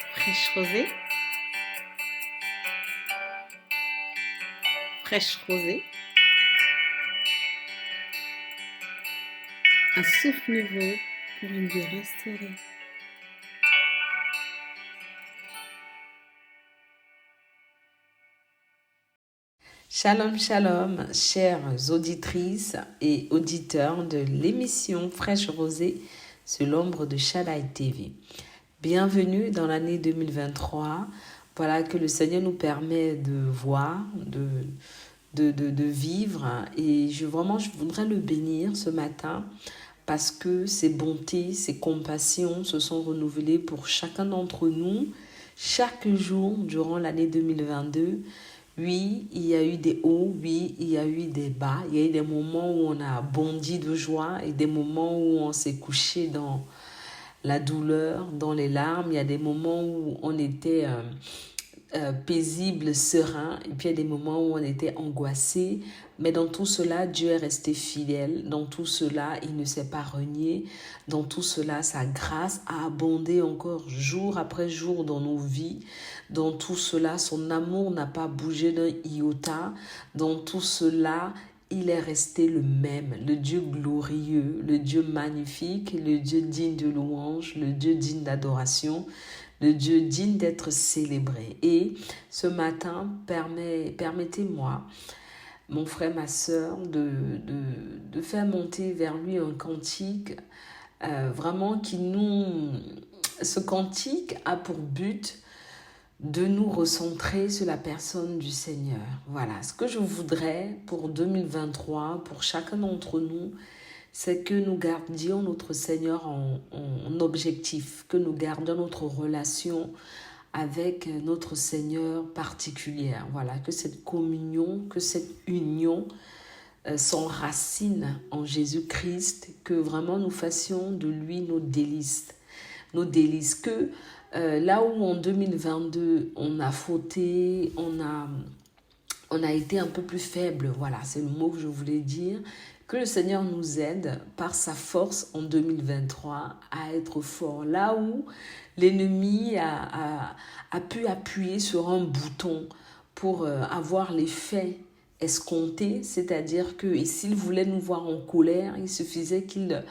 Fraîche rosée, fraîche rosée, un souffle nouveau pour une vie restaurée. Shalom, shalom, chères auditrices et auditeurs de l'émission Fraîche Rosée sur l'ombre de Shaddai TV. Bienvenue dans l'année 2023. Voilà que le Seigneur nous permet de voir, de vivre. Et je voudrais le bénir ce matin parce que ses bontés, ses compassions se sont renouvelées pour chacun d'entre nous chaque jour durant l'année 2022. Oui, il y a eu des hauts, oui, il y a eu des bas. Il y a eu des moments où on a bondi de joie et des moments où on s'est couché dans la douleur, dans les larmes. Il y a des moments où on était paisible, serein, et puis il y a des moments où on était angoissé. Mais dans tout cela, Dieu est resté fidèle. Dans tout cela, il ne s'est pas renié. Dans tout cela, sa grâce a abondé encore jour après jour dans nos vies. Dans tout cela, son amour n'a pas bougé d'un iota. Dans tout cela, il est resté le même, le Dieu glorieux, le Dieu magnifique, le Dieu digne de louange, le Dieu digne d'adoration, le Dieu digne d'être célébré. Et ce matin, permettez-moi, mon frère, ma soeur, de faire monter vers lui un cantique, vraiment ce cantique a pour but de nous recentrer sur la personne du Seigneur. Voilà, ce que je voudrais pour 2023, pour chacun d'entre nous, c'est que nous gardions notre Seigneur en objectif, que nous gardions notre relation avec notre Seigneur particulière. Voilà, que cette communion, que cette union s'enracine en Jésus-Christ, que vraiment nous fassions de lui nos délices. Nos délices, que là où en 2022 on a fauté, on a été un peu plus faible, voilà, c'est le mot que je voulais dire, que le Seigneur nous aide par sa force en 2023 à être fort. Là où l'ennemi a pu appuyer sur un bouton pour avoir l'effet escompté, c'est-à-dire que s'il voulait nous voir en colère, il suffisait qu'il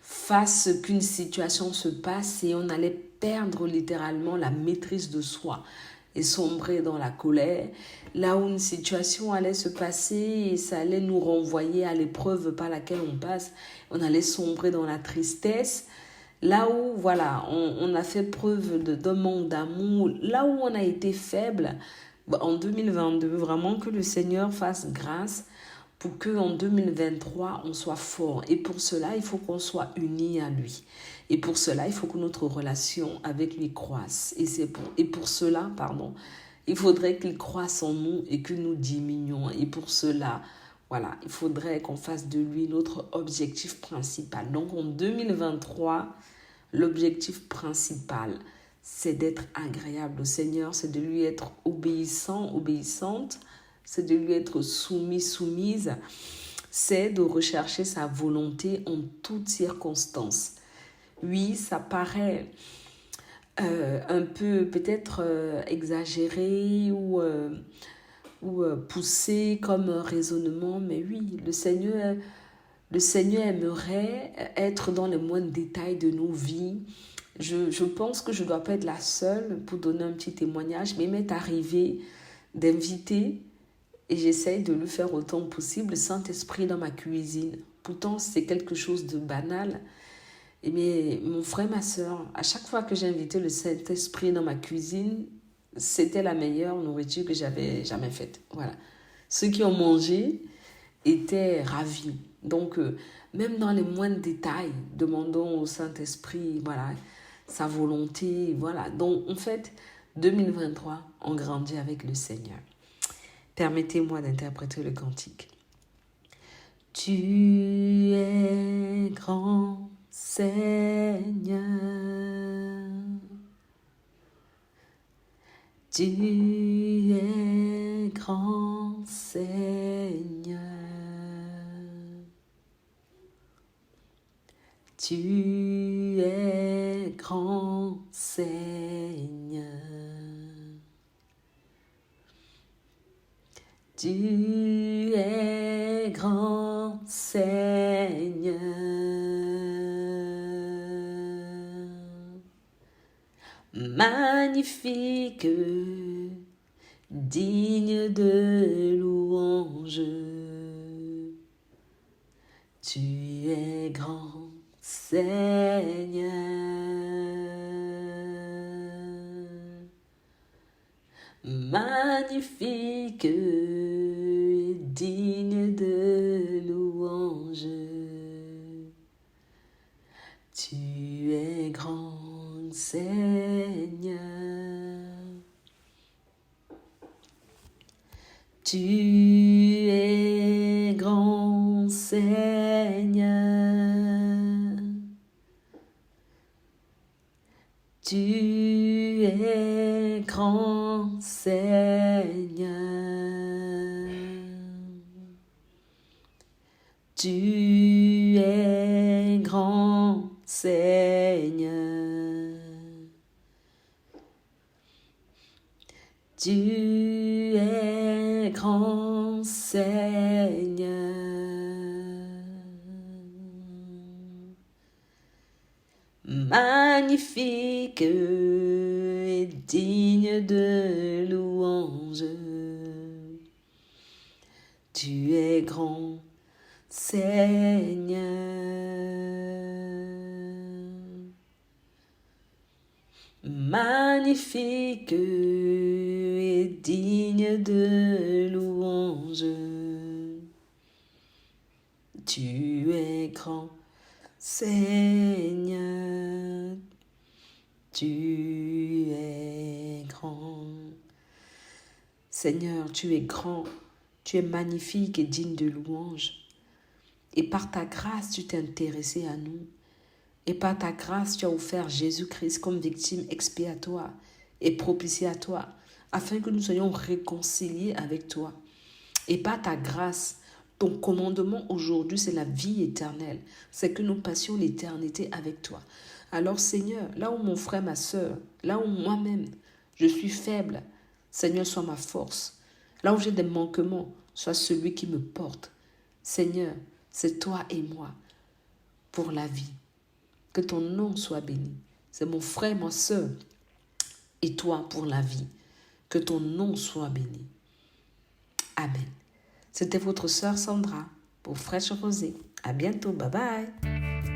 fasse qu'une situation se passe et on allait perdre littéralement la maîtrise de soi et sombrer dans la colère. Là où une situation allait se passer et ça allait nous renvoyer à l'épreuve par laquelle on passe, on allait sombrer dans la tristesse. Là où, voilà, on a fait preuve d'un manque d'amour, là où on a été faible, en 2022, vraiment que le Seigneur fasse grâce pour qu'en 2023, on soit fort. Et pour cela, il faut qu'on soit unis à lui. Et pour cela, il faut que notre relation avec lui croisse. Et pour cela, il faudrait qu'il croisse en nous et que nous diminuions. Et pour cela, voilà, il faudrait qu'on fasse de lui notre objectif principal. Donc en 2023, l'objectif principal, c'est d'être agréable au Seigneur, c'est de lui être obéissant, obéissante, c'est de lui être soumis, soumise, c'est de rechercher sa volonté en toutes circonstances. Oui, ça paraît un peu peut-être exagéré ou poussé comme un raisonnement, mais oui, le Seigneur aimerait être dans les moindres détails de nos vies. Je pense que je ne dois pas être la seule pour donner un petit témoignage, mais il m'est arrivé d'inviter, et j'essaye de le faire autant que possible, le Saint-Esprit dans ma cuisine. Pourtant, c'est quelque chose de banal. Mais mon frère, ma soeur, à chaque fois que j'invitais le Saint-Esprit dans ma cuisine, c'était la meilleure nourriture que j'avais jamais faite. Voilà. Ceux qui ont mangé étaient ravis. Donc, même dans les moindres détails, demandons au Saint-Esprit, voilà, sa volonté, voilà. Donc, en fait, 2023, on grandit avec le Seigneur. Permettez-moi d'interpréter le cantique. Tu es grand, Seigneur. Tu es grand, Seigneur. Tu es grand, Seigneur. Tu es grand, Seigneur. Magnifique, digne de louange. Tu es grand, Seigneur. Magnifique, digne de louange. Tu es grand, Seigneur. Tu es grand, Seigneur. Tu es grand, Seigneur. Tu es grand, Seigneur. Tu es grand, Seigneur. Magnifique et digne de louange. Tu es grand, Seigneur. Magnifique et digne de louange. Tu es grand, Seigneur. Tu es grand. Seigneur, tu es grand. Tu es magnifique et digne de louange. Et par ta grâce, tu t'es intéressé à nous. Et par ta grâce, tu as offert Jésus-Christ comme victime expiatoire et propitiatoire, afin que nous soyons réconciliés avec toi. Et par ta grâce, ton commandement aujourd'hui, c'est la vie éternelle. C'est que nous passions l'éternité avec toi. Alors Seigneur, là où mon frère, ma soeur, là où moi-même, je suis faible, Seigneur, sois ma force. Là où j'ai des manquements, sois celui qui me porte. Seigneur, c'est toi et moi pour la vie. Que ton nom soit béni. C'est mon frère, ma soeur et toi pour la vie. Que ton nom soit béni. Amen. C'était votre sœur Sandra pour Fraîche Rosée. À bientôt. Bye bye.